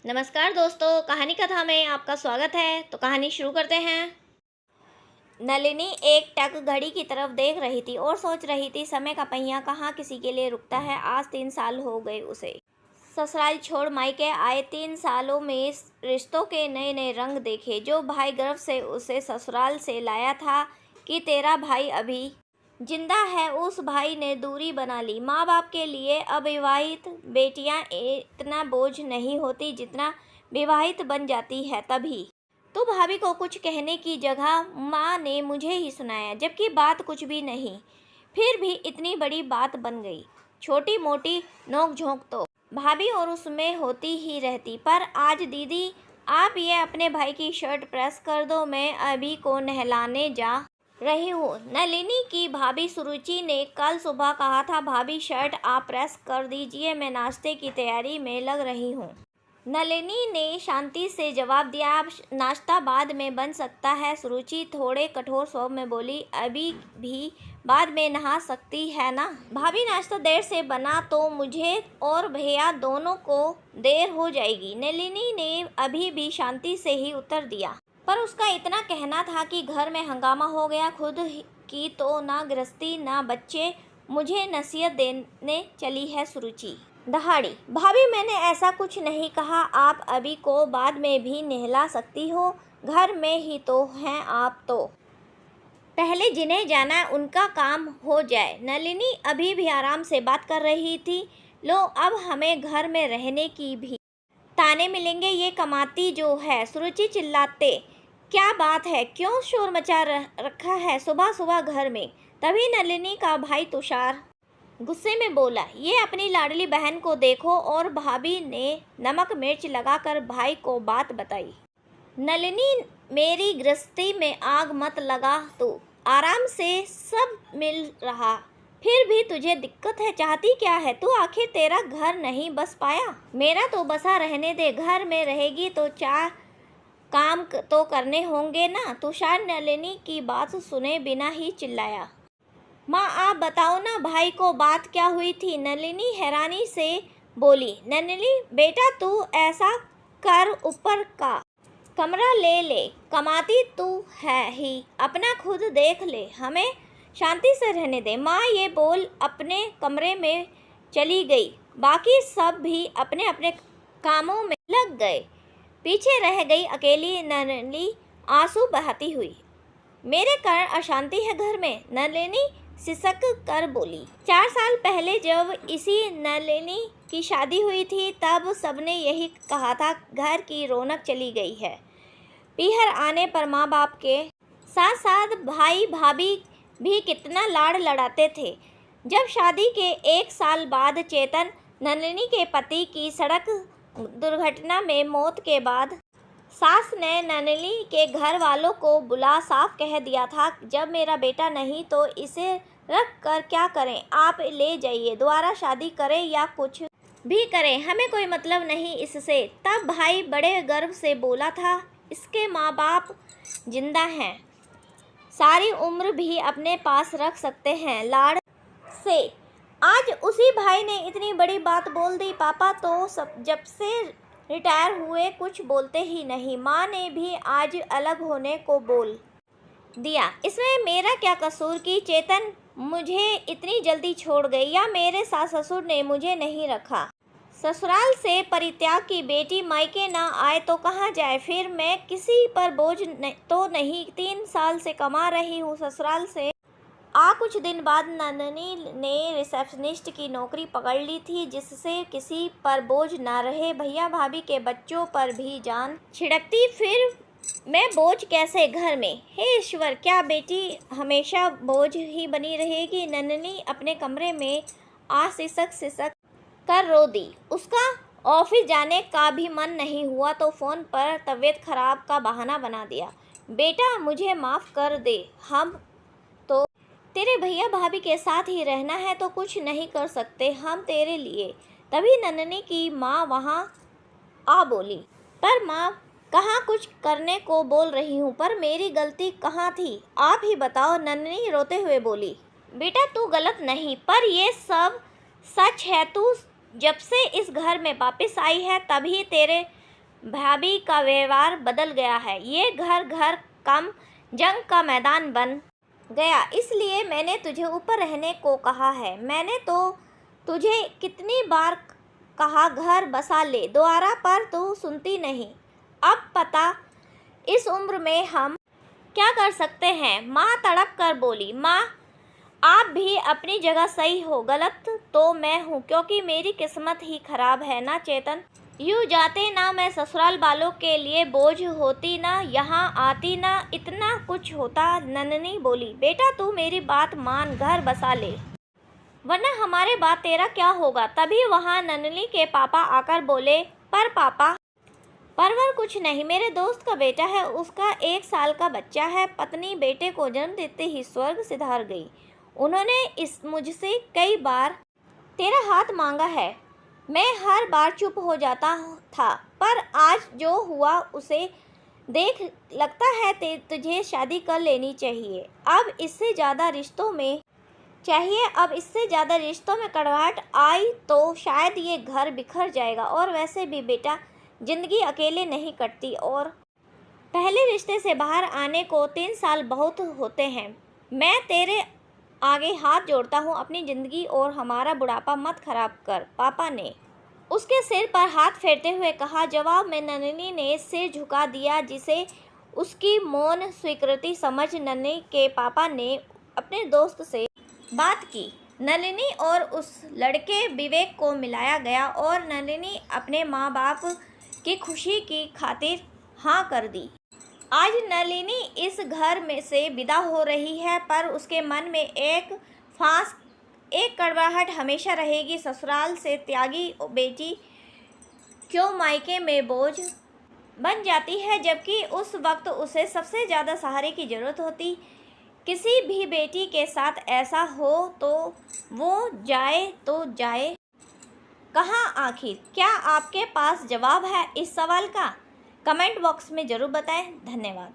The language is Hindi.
नमस्कार दोस्तों, कहानी कथा में आपका स्वागत है। तो कहानी शुरू करते हैं। नलिनी एक टक घड़ी की तरफ देख रही थी और सोच रही थी, समय का पहिया कहाँ किसी के लिए रुकता है। आज 3 साल हो गए उसे ससुराल छोड़ मायके आए। 3 सालों में रिश्तों के नए नए रंग देखे। जो भाई गर्व से उसे ससुराल से लाया था कि तेरा भाई अभी जिंदा है, उस भाई ने दूरी बना ली। माँ बाप के लिए अविवाहित बेटियां इतना बोझ नहीं होती जितना विवाहित बन जाती है। तभी तो भाभी को कुछ कहने की जगह माँ ने मुझे ही सुनाया, जबकि बात कुछ भी नहीं, फिर भी इतनी बड़ी बात बन गई। छोटी मोटी नोक-झोंक तो भाभी और उसमें होती ही रहती, पर आज दीदी आप ये अपने भाई की शर्ट प्रेस कर दो, मैं अभी को नहलाने जा रही हूँ। नलिनी की भाभी सुरुचि ने कल सुबह कहा था, भाभी शर्ट आप प्रेस कर दीजिए, मैं नाश्ते की तैयारी में लग रही हूँ। नलिनी ने शांति से जवाब दिया, अब नाश्ता बाद में बन सकता है। सुरुचि थोड़े कठोर स्वर में बोली, अभी भी बाद में नहा सकती है ना। भाभी नाश्ता देर से बना तो मुझे और भैया दोनों को देर हो जाएगी। नलिनी ने अभी भी शांति से ही उत्तर दिया, पर उसका इतना कहना था कि घर में हंगामा हो गया। खुद की तो ना गृहस्थी ना बच्चे, मुझे नसीहत देने चली है सुरुचि दहाड़ी। भाभी मैंने ऐसा कुछ नहीं कहा, आप अभी को बाद में भी नहला सकती हो, घर में ही तो हैं आप। तो पहले जिन्हें जाना है उनका काम हो जाए। नलिनी अभी भी आराम से बात कर रही थी। लो अब हमें घर में रहने की भी ताने मिलेंगे, ये कमाती जो है। सुरुचि चिल्लाते, क्या बात है, क्यों शोर मचा रखा है सुबह सुबह घर में। तभी नलिनी का भाई तुषार गुस्से में बोला, ये अपनी लाडली बहन को देखो। और भाभी ने नमक मिर्च लगाकर भाई को बात बताई, नलिनी मेरी गृहस्थी में आग मत लगा, तू आराम से सब मिल रहा, फिर भी तुझे दिक्कत है। चाहती क्या है तू, आखिर तेरा घर नहीं बस पाया। मेरा तो बसा रहने दे, घर में रहेगी तो 4 काम तो करने होंगे ना। तुषार नलिनी की बात सुने बिना ही चिल्लाया, माँ आप बताओ ना, भाई को बात क्या हुई थी। नलिनी हैरानी से बोली, नलिनी बेटा तू ऐसा कर, ऊपर का कमरा ले ले, कमाती तू है ही, अपना खुद देख ले, हमें शांति से रहने दे। माँ ये बोल अपने कमरे में चली गई। बाकी सब भी अपने अपने कामों में लग गए। पीछे रह गई अकेली नलिनी आंसू बहाती हुई। मेरे कारण अशांति है घर में, नलिनी सिसक कर बोली। 4 साल पहले जब इसी नलिनी की शादी हुई थी, तब सबने यही कहा था, घर की रौनक चली गई है। पीहर आने पर माँ बाप के साथ साथ भाई भाभी भी कितना लाड़ लड़ाते थे। जब शादी के 1 साल बाद चेतन नलिनी के पति की सड़क दुर्घटना में मौत के बाद सास ने नलिनी के घर वालों को बुला साफ कह दिया था, जब मेरा बेटा नहीं तो इसे रख कर क्या करें, आप ले जाइए, दोबारा शादी करें या कुछ भी करें, हमें कोई मतलब नहीं इससे। तब भाई बड़े गर्व से बोला था, इसके माँ बाप जिंदा हैं, सारी उम्र भी अपने पास रख सकते हैं लाड़ से। आज उसी भाई ने इतनी बड़ी बात बोल दी। पापा तो सब जब से रिटायर हुए कुछ बोलते ही नहीं। माँ ने भी आज अलग होने को बोल दिया। इसमें मेरा क्या कसूर कि चेतन मुझे इतनी जल्दी छोड़ गई, या मेरे सास ससुर ने मुझे नहीं रखा। ससुराल से परित्याग की बेटी मायके ना आए तो कहाँ जाए। फिर मैं किसी पर बोझ तो नहीं, 3 साल से कमा रही हूँ। ससुराल से कुछ दिन बाद नलिनी ने रिसेप्शनिस्ट की नौकरी पकड़ ली थी, जिससे किसी पर बोझ ना रहे। भैया भाभी के बच्चों पर भी जान छिड़कती, फिर मैं बोझ कैसे घर में। हे ईश्वर, क्या बेटी हमेशा बोझ ही बनी रहेगी। नलिनी अपने कमरे में सिसक सिसक कर रो दी। उसका ऑफिस जाने का भी मन नहीं हुआ तो फ़ोन पर तबीयत खराब का बहाना बना दिया। बेटा मुझे माफ़ कर दे, हम तो तेरे भैया भाभी के साथ ही रहना है तो कुछ नहीं कर सकते हम तेरे लिए। तभी नलिनी की माँ वहाँ आ बोली, पर माँ कहाँ कुछ करने को बोल रही हूँ, पर मेरी गलती कहाँ थी, आप ही बताओ। नलिनी रोते हुए बोली, बेटा तू गलत नहीं, पर ये सब सच है। तू जब से इस घर में वापस आई है तभी तेरे भाभी का व्यवहार बदल गया है। ये घर घर कम जंग का मैदान बन गया, इसलिए मैंने तुझे ऊपर रहने को कहा है। मैंने तो तुझे कितनी बार कहा घर बसा ले द्वारा, पर तू सुनती नहीं। अब पता इस उम्र में हम क्या कर सकते हैं। माँ तड़प कर बोली, माँ आप भी अपनी जगह सही हो, गलत तो मैं हूँ, क्योंकि मेरी किस्मत ही खराब है ना चेतन। यूँ जाते ना मैं ससुराल वालों के लिए बोझ होती, ना यहाँ आती, ना इतना कुछ होता। नंदनी बोली, बेटा तू मेरी बात मान, घर बसा ले, वरना हमारे बाद तेरा क्या होगा। तभी वहाँ नंदनी के पापा आकर बोले, पर पापा परवर कुछ नहीं, मेरे दोस्त का बेटा है, उसका 1 साल का बच्चा है। पत्नी बेटे को जन्म देते ही स्वर्ग सिधार गई। उन्होंने मुझसे कई बार तेरा हाथ मांगा है, मैं हर बार चुप हो जाता था, पर आज जो हुआ उसे देख लगता है तुझे शादी कर लेनी चाहिए। अब इससे ज़्यादा रिश्तों में कड़वाहट आई तो शायद ये घर बिखर जाएगा। और वैसे भी बेटा जिंदगी अकेले नहीं कटती, और पहले रिश्ते से बाहर आने को 3 साल बहुत होते हैं। मैं तेरे आगे हाथ जोड़ता हूँ, अपनी ज़िंदगी और हमारा बुढ़ापा मत खराब कर। पापा ने उसके सिर पर हाथ फेरते हुए कहा। जवाब में नंदनी ने सिर झुका दिया, जिसे उसकी मौन स्वीकृति समझ नंदनी के पापा ने अपने दोस्त से बात की। नंदनी और उस लड़के विवेक को मिलाया गया और नंदनी अपने माँ बाप की खुशी की खातिर हाँ कर दी। आज नलिनी इस घर में से विदा हो रही है, पर उसके मन में एक कड़वाहट हमेशा रहेगी। ससुराल से त्यागी बेटी क्यों मायके में बोझ बन जाती है, जबकि उस वक्त उसे सबसे ज़्यादा सहारे की ज़रूरत होती। किसी भी बेटी के साथ ऐसा हो तो वो जाए तो जाए कहाँ आखिर। क्या आपके पास जवाब है इस सवाल का? कमेंट बॉक्स में ज़रूर बताएं। धन्यवाद।